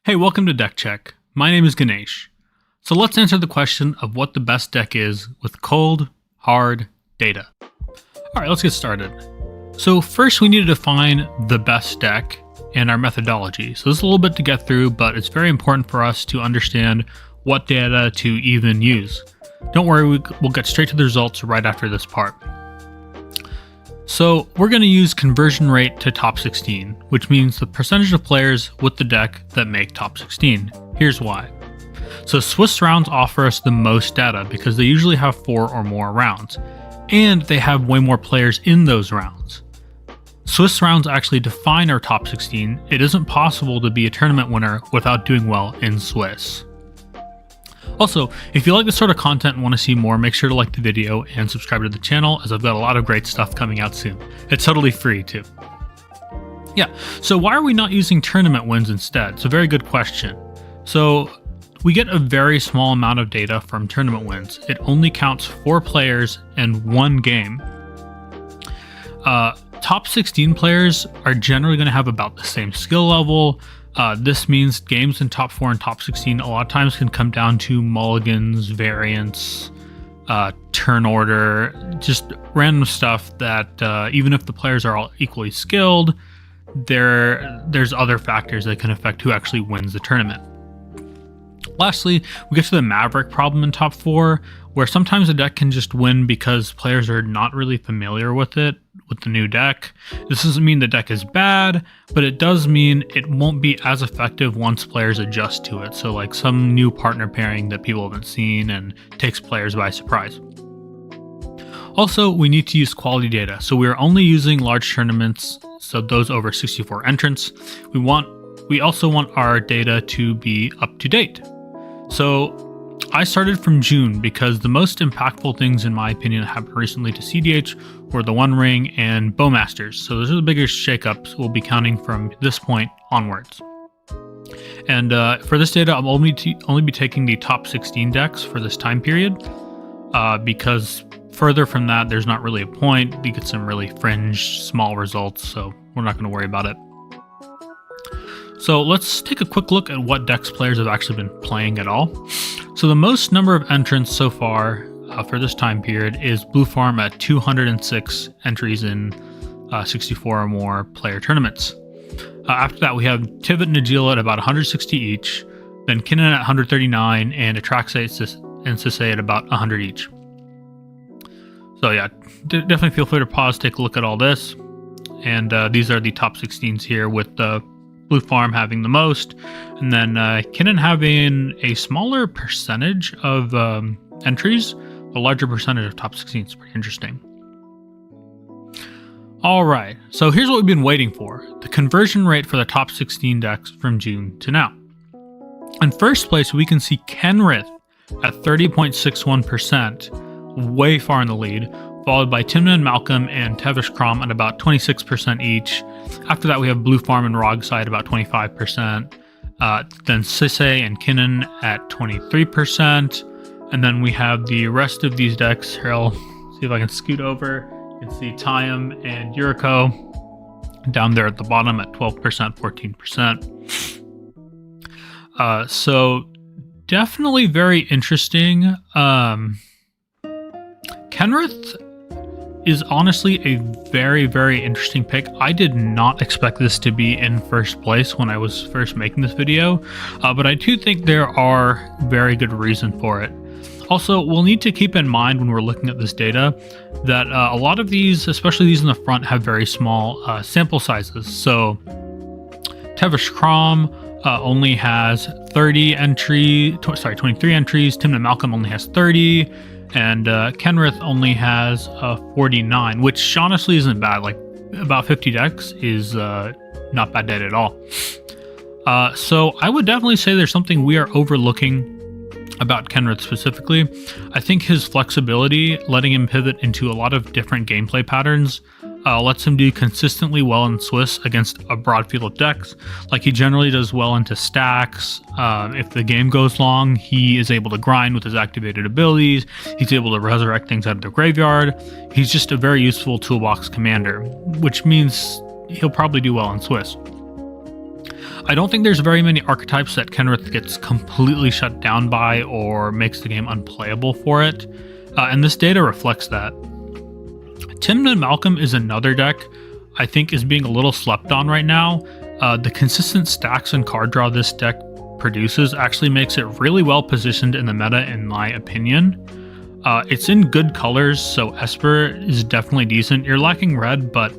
Hey, welcome to Deck Check. My name is Ganesh. So let's answer the question of what the best deck is with cold, hard data. Alright, let's get started. So first we need to define the best deck and our methodology. So this is a little bit to get through, but it's very important for us to understand what data to even use. Don't worry, we'll get straight to the results right after this part. So we're going to use conversion rate to top 16, which means the percentage of players with the deck that make top 16. Here's why. So Swiss rounds offer us the most data because they usually have 4 or more rounds, and they have way more players in those rounds. Swiss rounds actually define our top 16. It isn't possible to be a tournament winner without doing well in Swiss. Also, if you like this sort of content and want to see more, make sure to like the video and subscribe to the channel, as I've got a lot of great stuff coming out soon. It's totally free too. Yeah, so why are we not using tournament wins instead? It's a very good question. So we get a very small amount of data from tournament wins. It only counts 4 players and 1 game. Top 16 players are generally going to have about the same skill level. This means games in top 4 and top 16 a lot of times can come down to mulligans, variants, turn order, just random stuff that even if the players are all equally skilled, there's other factors that can affect who actually wins the tournament. Lastly, we get to the Maverick problem in top 4, where sometimes a deck can just win because players are not really familiar with it, with the new deck. This doesn't mean the deck is bad, but it does mean it won't be as effective once players adjust to it. So like some new partner pairing that people haven't seen and takes players by surprise. Also, we need to use quality data. So we are only using large tournaments, so those over 64 entrants. We also want our data to be up to date. So I started from June because the most impactful things, in my opinion, happened recently to cEDH were the One Ring and Bowmasters. So those are the biggest shakeups we'll be counting from this point onwards. And for this data, I'll only be taking the top 16 decks for this time period because further from that, there's not really a point. We get some really fringe, small results, so we're not going to worry about it. So let's take a quick look at what decks players have actually been playing at all. So the most number of entrants so far for this time period is Blue Farm at 206 entries in 64 or more player tournaments. After that, we have Tivit and Najila at about 160 each, then Kinnan at 139, and Atraxate and Sisay at about 100 each. So yeah, definitely feel free to pause, take a look at all this. And these are the top 16s here, with Blue Farm having the most, and then Kinnan having a smaller percentage of entries, a larger percentage of top 16. It's pretty interesting. Alright, so here's what we've been waiting for. The conversion rate for the top 16 decks from June to now. In first place, we can see Kenrith at 30.61%, way far in the lead, followed by Timna and Malcolm and Tevish Krom at about 26% each. After that, we have Blue Farm and Rogside about 25%. Then Sisay and Kinnan at 23%. And then we have the rest of these decks. Here, I'll see if I can scoot over. You can see Tyam and Yuriko down there at the bottom at 12%, 14%. So definitely very interesting. Kenrith is honestly a very, very interesting pick. I did not expect this to be in first place when I was first making this video, but I do think there are very good reasons for it. Also, we'll need to keep in mind when we're looking at this data that a lot of these, especially these in the front, have very small sample sizes. So Tevish Krom only has 23 entries, Timna Malcolm only has 30, and Kenrith only has 49, which honestly isn't bad. Like about 50 decks is not bad data at all. So I would definitely say there's something we are overlooking about Kenrith specifically. I think his flexibility, letting him pivot into a lot of different gameplay patterns, lets him do consistently well in Swiss against a broad field of decks. Like he generally does well into stacks. If the game goes long, he is able to grind with his activated abilities. He's able to resurrect things out of the graveyard. He's just a very useful toolbox commander, which means he'll probably do well in Swiss. I don't think there's very many archetypes that Kenrith gets completely shut down by or makes the game unplayable for it, and this data reflects that. Tymna Malcolm is another deck I think is being a little slept on right now. The consistent stacks and card draw this deck produces actually makes it really well positioned in the meta, in my opinion. It's in good colors, so Esper is definitely decent. You're lacking red, but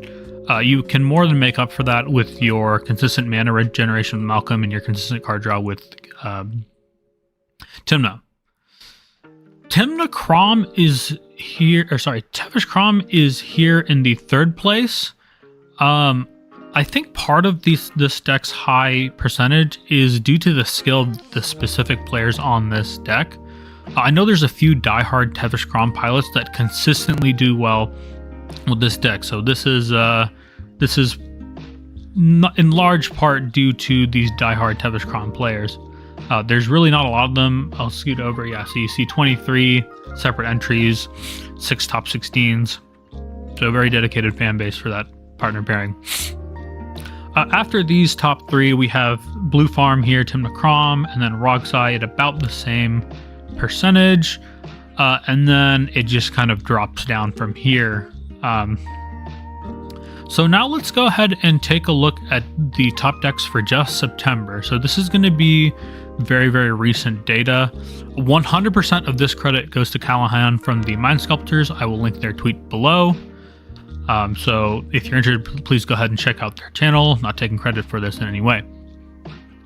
you can more than make up for that with your consistent mana regeneration with Malcolm and your consistent card draw with Tymna. Tymna Crom is here, or sorry, Tevesh Crom is here in the 3rd place. I think part of this deck's high percentage is due to the skill of the specific players on this deck. I know there's a few diehard Tevesh Crom pilots that consistently do well with this deck, so this is not, in large part due to these diehard Tevesh Crom players. There's really not a lot of them. I'll scoot over. Yeah, so you see 23 separate entries, 6 top 16s. So a very dedicated fan base for that partner pairing. After these top 3, we have Blue Farm here, Tymna Crom, and then Rogsai at about the same percentage. And then it just kind of drops down from here. So now let's go ahead and take a look at the top decks for just September. So this is going to be very, very recent data. 100% of this credit goes to Callahan from the Mind Sculptors. I will link their tweet below. So if you're interested, please go ahead and check out their channel. Not taking credit for this in any way.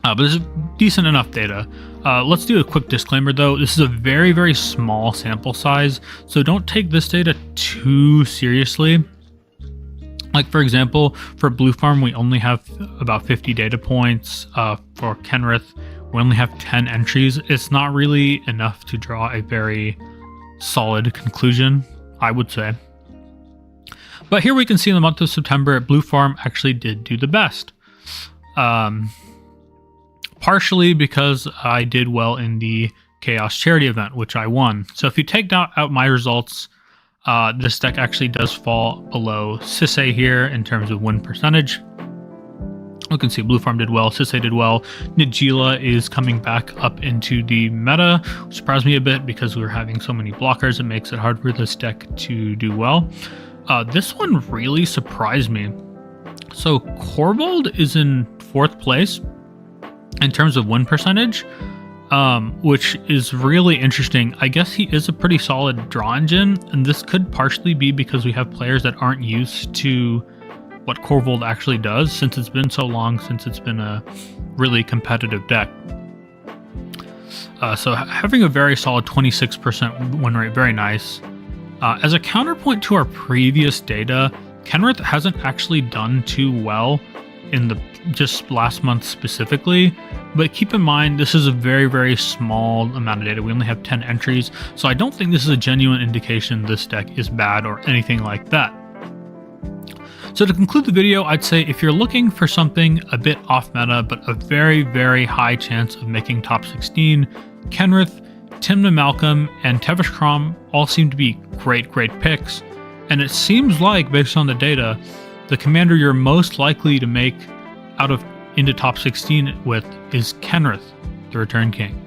But this is decent enough data. Let's do a quick disclaimer though. This is a very, very small sample size, so don't take this data too seriously. Like for example, for Blue Farm, we only have about 50 data points. For Kenrith, we only have 10 entries. It's not really enough to draw a very solid conclusion, I would say. But here we can see in the month of September, Blue Farm actually did do the best. Partially because I did well in the Chaos Charity event, which I won. So if you take out my results, this deck actually does fall below Sisay here in terms of win percentage. You can see Blue Farm did well, Sisay did well. Nijila is coming back up into the meta, which surprised me a bit because we were having so many blockers. It makes it hard for this deck to do well. This one really surprised me. So Corvold is in 4th place in terms of win percentage, which is really interesting. I guess he is a pretty solid draw engine, and this could partially be because we have players that aren't used to what Corvold actually does, since it's been so long since it's been a really competitive deck. So having a very solid 26% win rate, very nice. As a counterpoint to our previous data, Kenrith hasn't actually done too well in the just last month specifically, but keep in mind this is a very, very small amount of data. We only have 10 entries, so I don't think this is a genuine indication this deck is bad or anything like that. So to conclude the video, I'd say if you're looking for something a bit off meta but a very, very high chance of making top 16, Kenrith, Tymna Malcolm, and Tevesh Crom all seem to be great picks. And it seems like, based on the data, the commander you're most likely to make into top 16 with is Kenrith, the Return King.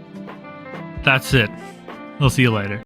That's it. We'll see you later.